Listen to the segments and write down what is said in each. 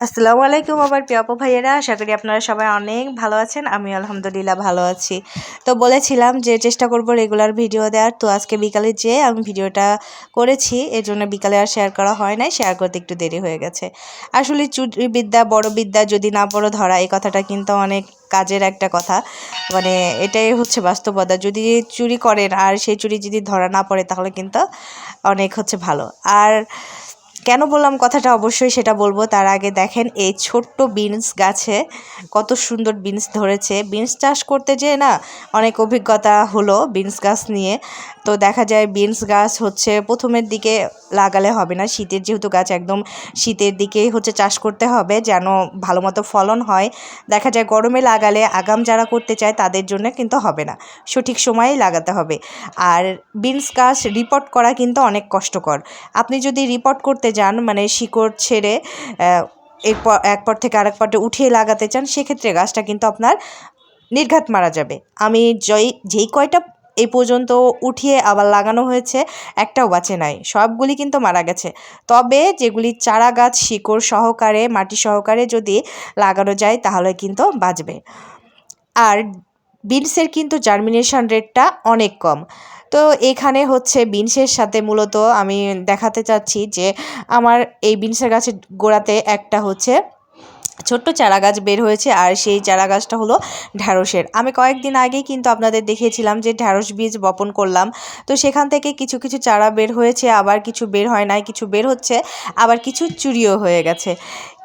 আসসালামু আলাইকুম আমার প্রিয় আপু ভাইয়েরা, আশা করি আপনারা সবাই অনেক ভালো আছেন। আমি আলহামদুলিল্লাহ ভালো আছি। তো বলেছিলাম যে চেষ্টা করব রেগুলার ভিডিও দেওয়ার। তো আজকে বিকালে যেয়ে আমি ভিডিওটা করেছি, এর জন্য বিকালে আর শেয়ার করা হয় নাই, শেয়ার করতে একটু দেরি হয়ে গেছে। আসলে চুরি বিদ্যা বড় বিদ্যা যদি না বড় ধরা, এই কথাটা কিন্তু অনেক কাজের একটা কথা। মানে এটাই হচ্ছে বাস্তবতা। যদি চুরি করেন আর সেই চুরি যদি ধরা না পড়ে, তাহলে কিন্তু অনেক হচ্ছে ভালো। আর কেন বললাম কথাটা অবশ্যই সেটা বলবো। তার আগে দেখেন এই ছোট্ট বিনস গাছে কত সুন্দর বিনস ধরেছে। বিনস চাষ করতে যেয়ে না অনেক অভিজ্ঞতা হলো বিনস গাছ নিয়ে। তো দেখা যায় বিনস গাছ হচ্ছে প্রথমের দিকে লাগালে হবে না, শীতের যেহেতু গাছ, একদম শীতের দিকেই হচ্ছে চাষ করতে হবে যেন ভালো মতো ফলন হয়। দেখা যায় গরমে লাগালে আগাম যারা করতে চায় তাদের জন্য কিন্তু হবে না, সঠিক সময়েই লাগাতে হবে। আর বিনস গাছ রিপোর্ট করা কিন্তু অনেক কষ্টকর। আপনি যদি রিপোর্ট করতে যান, মানে শিকড় ছেড়ে এরপর এক পর থেকে আরেক পটে উঠিয়ে লাগাতে চান, সেক্ষেত্রে গাছটা কিন্তু আপনার নির্ঘাত মারা যাবে। আমি যেই কয়টা এই পর্যন্ত উঠিয়ে আবার লাগানো হয়েছে, একটাও বাঁচে নাই, সবগুলি কিন্তু মারা গেছে। তবে যেগুলি চারা গাছ শিকড় সহকারে মাটি সহকারে যদি লাগানো যায় তাহলে কিন্তু বাঁচবে। আর বিনসের কিন্তু জার্মিনেশন রেটটা অনেক কম। তো এখানে হচ্ছে বিনসের সাথে মূলত আমি দেখাতে চাচ্ছি যে আমার এই বিনসের গাছের গোড়াতে একটা হচ্ছে ছোট্ট চারা গাছ বের হয়েছে। আর সেই চারা গাছটা হলো ঢ্যাঁড়সের। আমি কয়েকদিন আগেই কিন্তু আপনাদের দেখিয়েছিলাম যে ঢ্যাঁড়স বীজ বপন করলাম। তো সেখান থেকে কিছু কিছু চারা বের হয়েছে, আবার কিছু বের হয় নাই, কিছু বের হচ্ছে, আবার কিছু চুরিও হয়ে গেছে।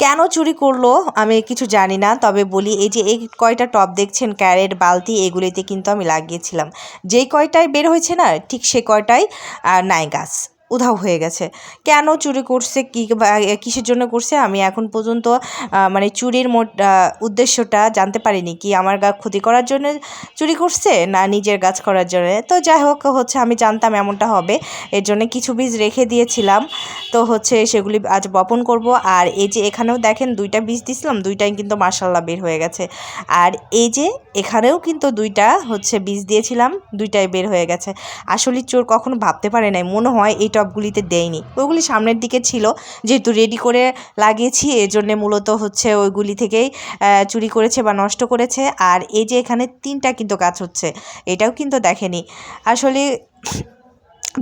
কেন চুরি করলো আমি কিছু জানি না, তবে বলি এই যে এই কয়টা টব দেখছেন, ক্যারেট বালতি, এগুলিতে কিন্তু আমি লাগিয়েছিলাম। যেই কয়টায় বের হয়েছে না, ঠিক সে কয়টাই নাই, গাছ উধাও হয়ে গেছে। কেন চুরি করছে, কী কিসের জন্য করছে, আমি এখন পর্যন্ত মানে চুরির উদ্দেশ্যটা জানতে পারিনি। কি আমার ক্ষতি করার জন্য চুরি করছে, না নিজের গাছ করার জন্য। তো যাই হোক হচ্ছে আমি জানতাম এমনটা হবে, এর জন্য কিছু বীজ রেখে দিয়েছিলাম। তো হচ্ছে সেগুলি আজ বপন করব। আর এই যে এখানেও দেখেন দুইটা বীজ দিয়েছিলাম, দুইটাই কিন্তু মাশাআল্লাহ বের হয়ে গেছে। আর এই যে এখানেও কিন্তু দুইটা হচ্ছে বীজ দিয়েছিলাম, দুইটাই বের হয়ে গেছে। আসলে চোর কখনো ভাবতে পারে নাই, মনে হয় এই টবগুলিতে দেয়নি, ওইগুলি সামনের দিকে ছিল, যেহেতু রেডি করে লাগিয়েছি এজন্যে মূলত হচ্ছে ওইগুলি থেকেই চুরি করেছে বা নষ্ট করেছে। আর এই যে এখানে তিনটা কিন্তু গাছ হচ্ছে, এটাও কিন্তু দেখেনি, আসলে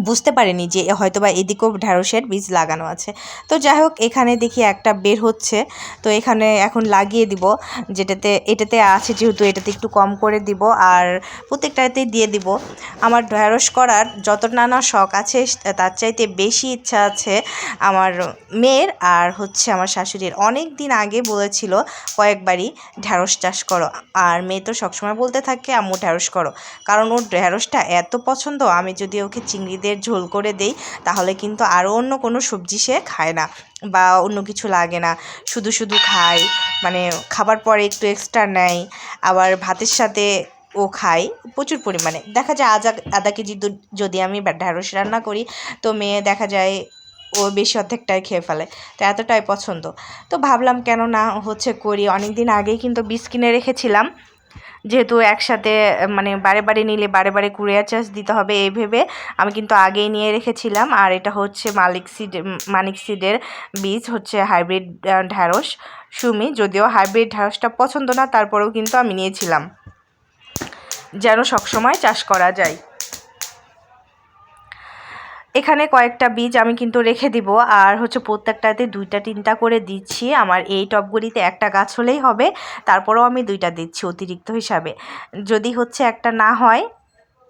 বুঝতে পারিনি যে হয়তোবা এদিকেও ঢ্যাঁড়সের বীজ লাগানো আছে। তো যাই হোক এখানে দেখি একটা বের হচ্ছে, তো এখানে এখন লাগিয়ে দিব। এটাতে আছে যেহেতু এটাতে একটু কম করে দিব, আর প্রত্যেকটাতেই দিয়ে দিব। আমার ঢ্যাঁড়স করার যত নানা শখ আছে তার চাইতে বেশি ইচ্ছা আছে আমার মেয়ের, আর হচ্ছে আমার শাশুড়ির। অনেক দিন আগে বলেছিল কয়েকবারই ঢ্যাঁড়স চাষ করো, আর মেয়ে তো সবসময় বলতে থাকে আম্মু ঢ্যাঁড়স করো, কারণ ওর ঢ্যাঁড়সটা এত পছন্দ। আমি যদি ওকে চিংড়িদের ঝোল করে দেই তাহলে কিন্তু আরও অন্য কোনো সবজি সে খায় না বা অন্য কিছু লাগে না, শুধু শুধু খায়। মানে খাবার পরে একটু এক্সট্রা নেয়, আবার ভাতের সাথে ও খায় প্রচুর পরিমাণে। দেখা যায় আধা কেজি যদি আমি ঢ্যাঁড়স রান্না করি, তো মেয়ে দেখা যায় ও বেশি অর্ধেকটাই খেয়ে ফেলে, তো এতটাই পছন্দ। তো ভাবলাম কেন না হচ্ছে করি। অনেক দিন আগেই কিন্তু বীজ কিনে রেখেছিলাম, যেহেতু একসাথে মানে বারে বারে নিলে বারে বারে কুরিয়ার চার্জ দিতে হবে এই ভেবে আমি কিন্তু আগেই নিয়ে রেখেছিলাম। আর এটা হচ্ছে মানিক সিডের বীজ, হচ্ছে হাইব্রিড ঢ্যাঁড়স সুমি। যদিও হাইব্রিড ঢ্যাঁড়সটা পছন্দ না, তারপরেও কিন্তু আমি নিয়েছিলাম যেন সবসময় চাষ করা যায়। এখানে কয়েকটা বীজ আমি কিন্তু রেখে দিব, আর হচ্ছে প্রত্যেকটাতে দুইটা তিনটা করে দিচ্ছি। আমার এই টবগুলিতে একটা গাছ হলেই হবে, তারপরেও আমি দুইটা দিচ্ছি অতিরিক্ত হিসাবে। যদি হচ্ছে একটা না হয়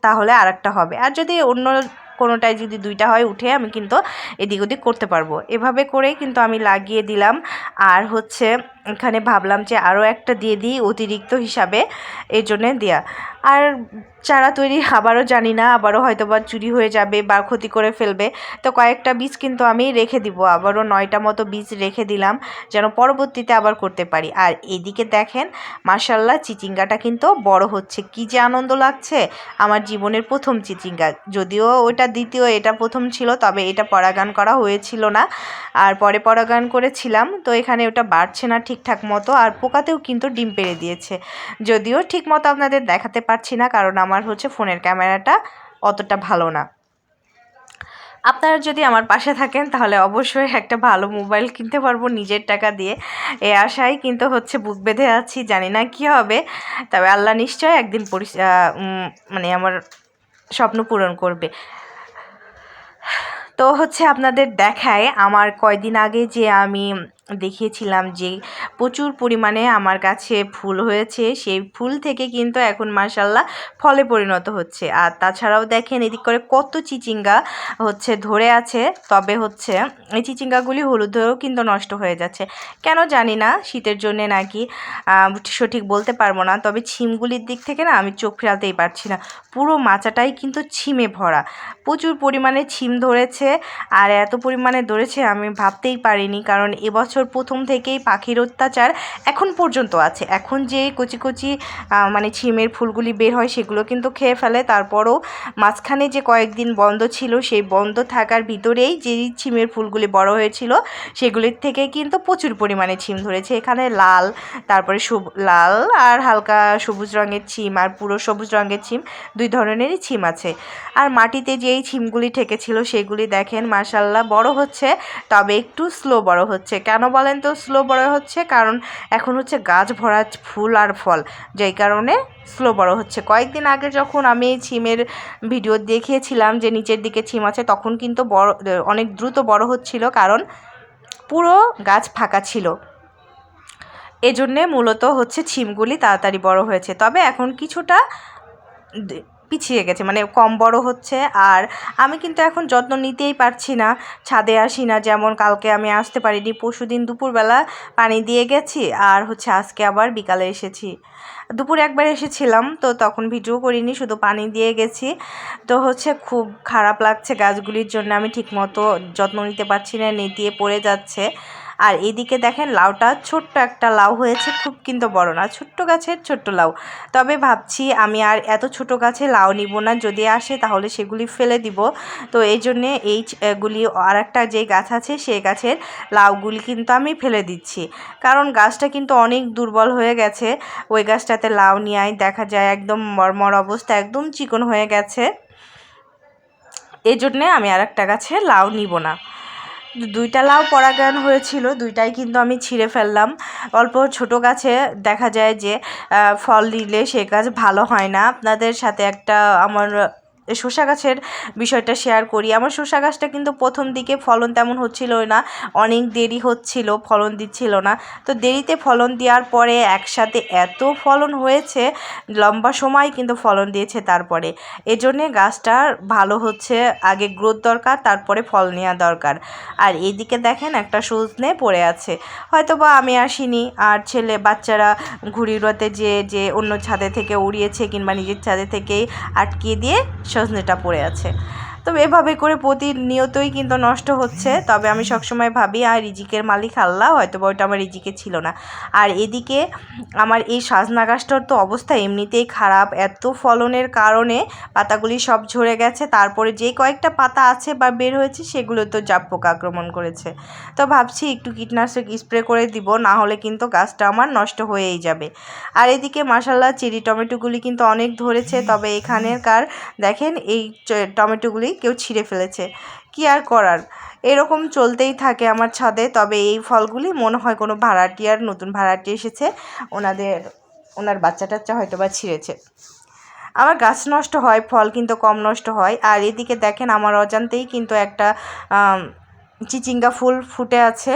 তাহলে আরেকটা হবে, আর যদি অন্য কোনোটায় যদি দুইটা হয় উঠে আমি কিন্তু এদিক ওদিক করতে পারবো। এভাবে করেই কিন্তু আমি লাগিয়ে দিলাম। আর হচ্ছে এখানে ভাবলাম যে আরও একটা দিয়ে দিই অতিরিক্ত হিসাবে, এই জন্যে দেওয়া। আর চারা তৈরি আবারও জানি না, আবারও হয়তো বা চুরি হয়ে যাবে বা ক্ষতি করে ফেলবে। তো কয়েকটা বীজ কিন্তু আমি রেখে দিব, আবারও 9টা মতো বীজ রেখে দিলাম যেন পরবর্তীতে আবার করতে পারি। আর এদিকে দেখেন মাশাআল্লাহ চিচিঙ্গাটা কিন্তু বড় হচ্ছে, কী যে আনন্দ লাগছে। আমার জীবনের প্রথম চিচিঙ্গা, যদিও ওটা দ্বিতীয়, এটা প্রথম ছিল, তবে এটা পরাগান করা হয়েছিল না, আর পরে পরাগান করেছিলাম। তো এখানে ওটা বাড়ছে না ঠিকঠাক মতো, আর পোকাতেও কিন্তু ডিম পেড়ে দিয়েছে। যদিও ঠিক মতো আপনাদের দেখাতে পারছি না, কারণ আমার হচ্ছে ফোনের ক্যামেরাটা অতটা ভালো না। আপনারা যদি আমার পাশে থাকেন তাহলে অবশ্যই একটা ভালো মোবাইল কিনতে পারবো নিজের টাকা দিয়ে। এই আশায় কিন্তু হচ্ছে বুক বেঁধে আছি, জানি না কি হবে, তবে আল্লাহ নিশ্চয় একদিন মানে আমার স্বপ্ন পূরণ করবে। তো হচ্ছে আপনাদের দেখায় আমার কয়দিন আগে যে আমি দেখিয়েছিলাম যে প্রচুর পরিমাণে আমার কাছে ফুল হয়েছে, সেই ফুল থেকে কিন্তু এখন মাশাআল্লাহ ফলে পরিণত হচ্ছে। আর তাছাড়াও দেখেন এদিক করে কত চিচিঙ্গা হচ্ছে ধরে আছে, তবে হচ্ছে এই চিচিঙ্গাগুলি হলুদ হয়েও কিন্তু নষ্ট হয়ে যাচ্ছে, কেন জানি না, শীতের জন্যে নাকি সঠিক বলতে পারবো না। তবে ছিমগুলির দিক থেকে না আমি চোখ ফেরাতেই পারছি না, পুরো মাচাটাই কিন্তু ছিমে ভরা, প্রচুর পরিমাণে ছিম ধরেছে। আর এত পরিমাণে ধরেছে আমি ভাবতেই পারিনি, কারণ এবছর প্রথম থেকেই পাখির অত্যাচার এখন পর্যন্ত আছে। এখন যে কচি কচি মানে ছিমের ফুলগুলি বের হয় সেগুলো কিন্তু খেয়ে ফেলে, তারপরও মাঝখানে যে কয়েকদিন বন্ধ ছিল সেই বন্ধ থাকার ভিতরেই যেই ছিমের ফুলগুলি বড় হয়েছিল সেগুলির থেকে কিন্তু প্রচুর পরিমাণে ছিম ধরেছে। এখানে লাল, তারপরে লাল আর হালকা সবুজ রঙের ছিম আর পুরো সবুজ রঙের ছিম, দুই ধরনেরই ছিম আছে। আর মাটিতে যেই ছিমগুলি ঠেকেছিল সেগুলি দেখেন মাশাআল্লাহ বড় হচ্ছে, তবে একটু স্লো বড় হচ্ছে। কেন বলেন তো স্লো বড় হচ্ছে? কারণ এখন হচ্ছে গাছ ভরা ফুল আর ফল, যেই কারণে স্লো বড় হচ্ছে। কয়েকদিন আগে যখন আমি ছিমের ভিডিও দেখিয়েছিলাম যে নিচের দিকে ছিম আছে, তখন কিন্তু অনেক দ্রুত বড় হচ্ছিল, কারণ পুরো গাছ ফাঁকা ছিল, এজন্যে মূলত হচ্ছে ছিমগুলি তাড়াতাড়ি বড় হয়েছে। তবে এখন কিছুটা পিছিয়ে গেছে, মানে কম বড় হচ্ছে। আর আমি কিন্তু এখন যত্ন নিতেই পারছি না, ছাদে আসি না, যেমন কালকে আমি আসতে পারিনি, পরশুদিন দুপুরবেলা পানি দিয়ে গেছি, আর হচ্ছে আজকে আবার বিকালে এসেছি। দুপুরে একবার এসেছিলাম, তো তখন ভিডিও করিনি, শুধু পানি দিয়ে গেছি। তো হচ্ছে খুব খারাপ লাগছে গাছগুলির জন্য, আমি ঠিকমতো যত্ন নিতে পারছি না, নেতিয়ে পড়ে যাচ্ছে। আর এদিকে দেখেন লাউটা, ছোট্ট একটা লাউ হয়েছে, খুব কিন্তু বড় না, ছোট্ট গাছের ছোট্ট লাউ। তবে ভাবছি আমি আর এত ছোট গাছে লাউ নিব না, যদি আসে তাহলে সেগুলি ফেলে দিব। তো এই জন্যে এইগুলি আর একটা যে গাছ আছে সেই গাছের লাউগুলি কিন্তু আমি ফেলে দিচ্ছি, কারণ গাছটা কিন্তু অনেক দুর্বল হয়ে গেছে। ওই গাছটাতে লাউ নিয়ে দেখা যায় একদম মরমর অবস্থা, একদম চিকন হয়ে গেছে। এই জন্যে আমি আর একটা গাছে লাউ নিব না। দুইটা লাউ পরাগায়ন হয়েছিল, দুইটাই কিন্তু আমি ছিঁড়ে ফেললাম। অল্প ছোট গাছে দেখা যায় যে ফল দিলে সে গাছ ভালো হয় না। আপনাদের সাথে একটা আমার শসা গাছের বিষয়টা শেয়ার করি। আমার শসা গাছটা কিন্তু প্রথম দিকে ফলন তেমন হচ্ছিল না, অনেক দেরি হচ্ছিল, ফলন দিচ্ছিল না। তো দেরিতে ফলন দেওয়ার পরে একসাথে এত ফলন হয়েছে, লম্বা সময় কিন্তু ফলন দিয়েছে। তারপরে এজন্যে গাছটার ভালো হচ্ছে, আগে গ্রোথ দরকার, তারপরে ফল নেওয়া দরকার। আর এইদিকে দেখেন একটা সজনে পড়ে আছে, হয়তো বা আমি আসিনি আর বাচ্চারা ঘুড়ি উড়াতে যে অন্য ছাদে থেকে উড়িয়েছে, কিংবা নিজের ছাদে থেকেই আটকিয়ে দিয়ে সজনেটা পড়ে আছে। তবে এভাবে করে প্রতিনিয়তই কিন্তু নষ্ট হচ্ছে। তবে আমি সবসময় ভাবি আর রিজিকের মালিক আল্লাহ, হয়তো বা ওইটা আমার রিজিকে ছিল না। আর এদিকে আমার এই সজনা গাছটার তো অবস্থা এমনিতেই খারাপ, এত ফলনের কারণে পাতাগুলি সব ঝরে গেছে, তারপরে যে কয়েকটা পাতা আছে বা বের হয়েছে সেগুলো তো জাপ পোকা আক্রমণ করেছে। তো ভাবছি একটু কীটনাশক স্প্রে করে দিব, না হলে কিন্তু গাছটা আমার নষ্ট হয়েই যাবে। আর এদিকে মাশাআল্লাহ চেরি টমেটোগুলি কিন্তু অনেক ধরেছে, তবে এখানেরকার দেখেন এই টমেটোগুলি কেউ ছিঁড়ে ফেলেছে, কি আর করার, এরকম চলতেই থাকে আমার ছাদে। তবে এই ফলগুলি মনে হয় কোনো ভাড়াটিয়ার, নতুন ভাড়াটি এসেছে, ওনার বাচ্চা টাচ্চা হয়তো বা ছিঁড়েছে। আমার গাছ নষ্ট হয়, ফল কিন্তু কম নষ্ট হয়। আর এদিকে দেখেন আমার অজান্তেই কিন্তু একটা চিচিঙ্গা ফুল ফুটে আছে।